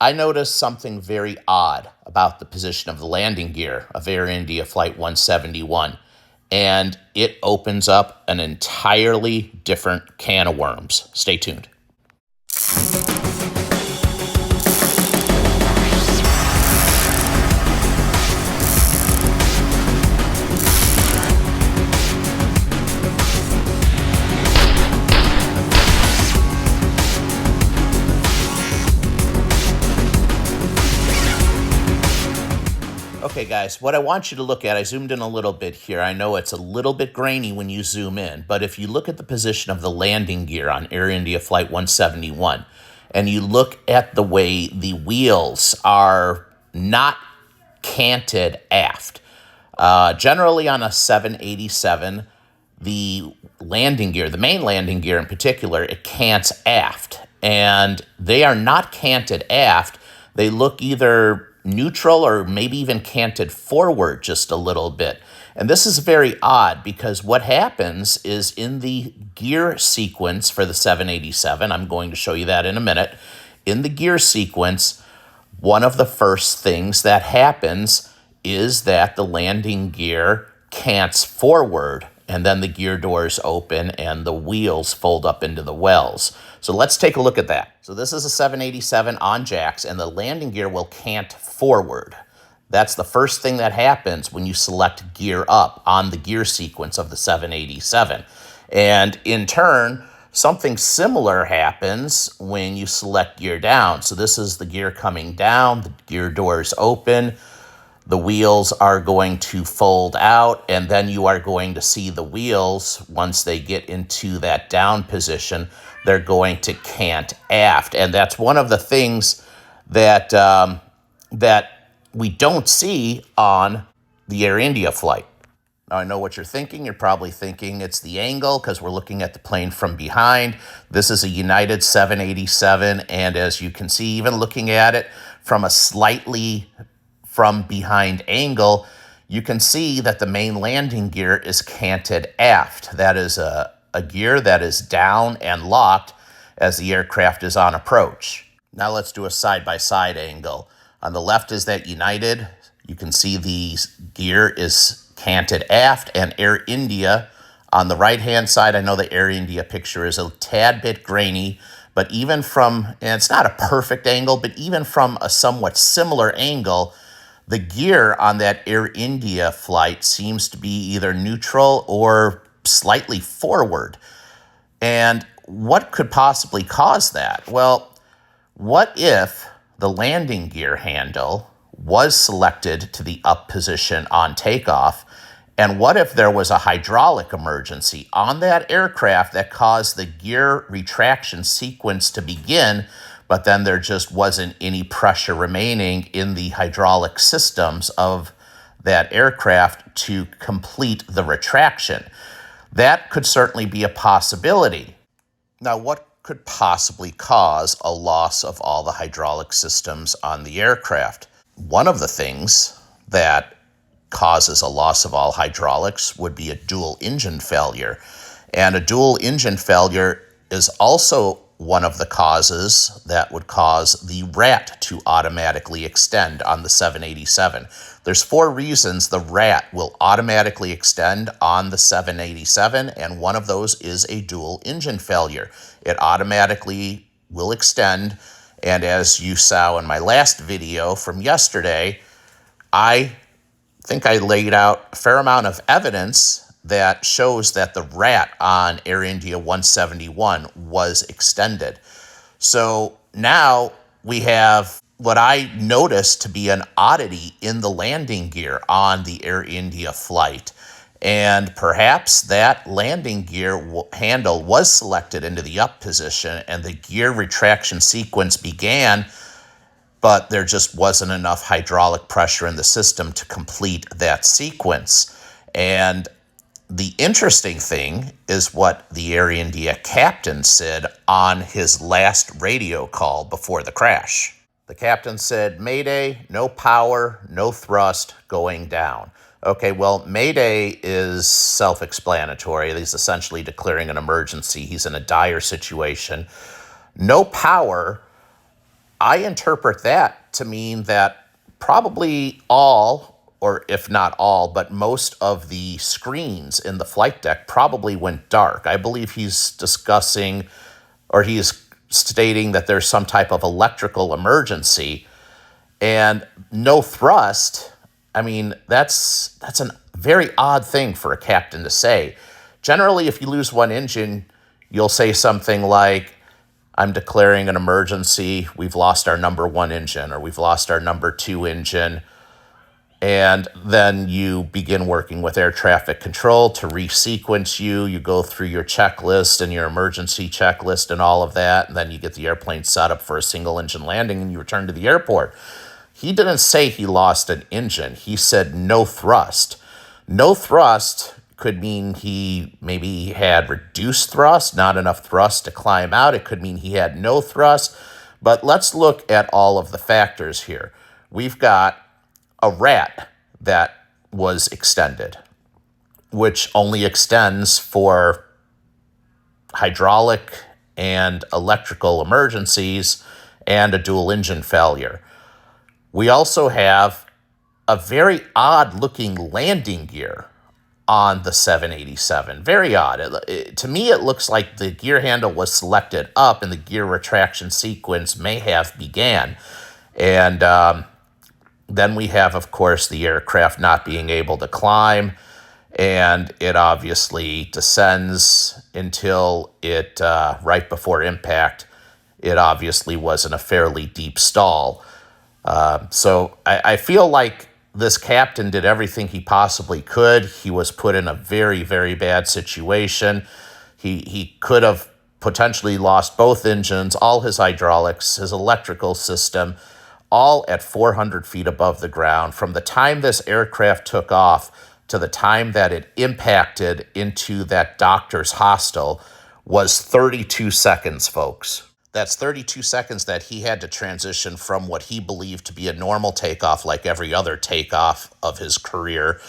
I noticed something very odd about the position of the landing gear of Air India Flight 171, and it opens up an entirely different can of worms. Stay tuned. Okay, guys, what I want you to look at, I zoomed in a little bit here. I know it's a little bit grainy when you zoom in, but if you look at the position of the landing gear on Air India Flight 171, and you look at the way the wheels are not canted aft, generally on a 787, the landing gear, the main landing gear in particular, it cants aft, and they are not canted aft. They look either neutral or maybe even canted forward just a little bit. And this is very odd because what happens is in the gear sequence for the 787, I'm going to show you that in a minute, in the gear sequence, one of the first things that happens is that the landing gear cants forward, and then the gear doors open and the wheels fold up into the wells. So let's take a look at that. So this is a 787 on jacks, and the landing gear will cant forward. That's the first thing that happens when you select gear up on the gear sequence of the 787. And in turn, something similar happens when you select gear down. So this is the gear coming down, the gear doors open, the wheels are going to fold out, and then you are going to see the wheels, once they get into that down position, they're going to cant aft. And that's one of the things that, that we don't see on the Air India flight. Now, I know what you're thinking. You're probably thinking it's the angle because we're looking at the plane from behind. This is a United 787, and as you can see, even looking at it from a slightly from behind angle, you can see that the main landing gear is canted aft. That is a gear that is down and locked as the aircraft is on approach. Now let's do a side-by-side angle. On the left is that United. You can see the gear is canted aft, and Air India on the right-hand side. I know the Air India picture is a tad bit grainy, but even from, and it's not a perfect angle, but even from a somewhat similar angle, the gear on that Air India flight seems to be either neutral or slightly forward. And what could possibly cause that? Well, what if the landing gear handle was selected to the up position on takeoff? And what if there was a hydraulic emergency on that aircraft that caused the gear retraction sequence to begin, but then there just wasn't any pressure remaining in the hydraulic systems of that aircraft to complete the retraction? That could certainly be a possibility. Now, what could possibly cause a loss of all the hydraulic systems on the aircraft? One of the things that causes a loss of all hydraulics would be a dual engine failure. And a dual engine failure is also one of the causes that would cause the RAT to automatically extend on the 787. There's 4 reasons the RAT will automatically extend on the 787, and one of those is a dual engine failure. It automatically will extend, and as you saw in my last video from yesterday, I think I laid out a fair amount of evidence that shows that the RAT on Air India 171 was extended. So now we have what I noticed to be an oddity in the landing gear on the Air India flight. And perhaps that landing gear handle was selected into the up position and the gear retraction sequence began, but there just wasn't enough hydraulic pressure in the system to complete that sequence. And the interesting thing is what the Air India captain said on his last radio call before the crash. The captain said, "Mayday, no power, no thrust, going down." Okay, well, Mayday is self-explanatory. He's essentially declaring an emergency. He's in a dire situation. No power I interpret that to mean that probably all, or if not all, but most of the screens in the flight deck probably went dark. I believe he's discussing, or he's stating that there's some type of electrical emergency and no thrust. I mean, that's a very odd thing for a captain to say. Generally, if you lose one engine, you'll say something like, I'm declaring an emergency. We've lost our number one engine, or we've lost our number two engine. And then you begin working with air traffic control to resequence you. You go through your checklist and your emergency checklist and all of that. And then you get the airplane set up for a single engine landing and you return to the airport. He didn't say he lost an engine. He said no thrust. No thrust could mean he maybe had reduced thrust, not enough thrust to climb out. It could mean he had no thrust. But let's look at all of the factors here. We've got a rat that was extended, which only extends for hydraulic and electrical emergencies and a dual engine failure. We also have a very odd looking landing gear on the 787. Very odd. To me, it looks like the gear handle was selected up and the gear retraction sequence may have began. And then we have, of course, the aircraft not being able to climb, and it obviously descends until it, right before impact, it obviously was in a fairly deep stall. So I feel like this captain did everything he possibly could. He was put in a very, very bad situation. He could have potentially lost both engines, all his hydraulics, his electrical system, all at 400 feet above the ground. From the time this aircraft took off to the time that it impacted into that doctor's hostel was 32 seconds, folks. That's 32 seconds that he had to transition from what he believed to be a normal takeoff, like every other takeoff of his career,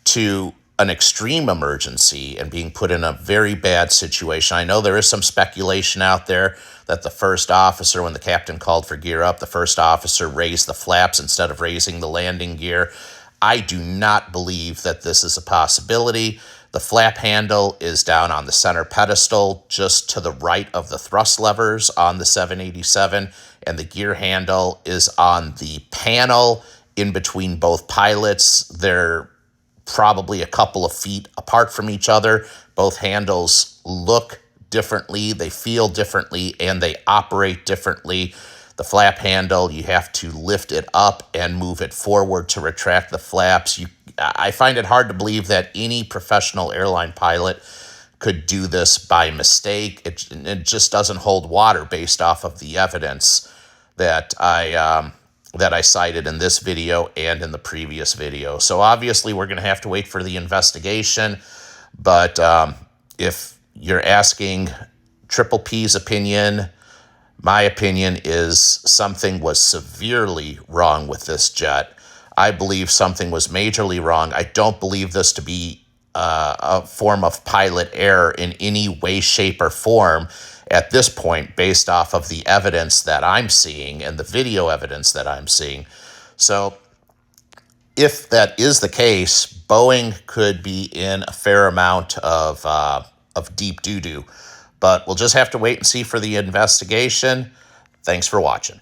to an extreme emergency and being put in a very bad situation. I know there is some speculation out there that the first officer, when the captain called for gear up, the first officer raised the flaps instead of raising the landing gear. I do not believe that this is a possibility. The flap handle is down on the center pedestal, just to the right of the thrust levers on the 787, and the gear handle is on the panel in between both pilots. They're probably a couple of feet apart from each other. Both handles look differently, they feel differently, and they operate differently. The flap handle, you have to lift it up and move it forward to retract the flaps. I find it hard to believe that any professional airline pilot could do this by mistake. It just doesn't hold water based off of the evidence that I cited in this video and in the previous video. So obviously we're going to have to wait for the investigation. But if you're asking Triple P's opinion, my opinion is something was severely wrong with this jet. I believe something was majorly wrong. I don't believe this to be a form of pilot error in any way, shape, or form at this point, based off of the evidence that I'm seeing and the video evidence that I'm seeing. So if that is the case, Boeing could be in a fair amount of deep doo-doo. But we'll just have to wait and see for the investigation. Thanks for watching.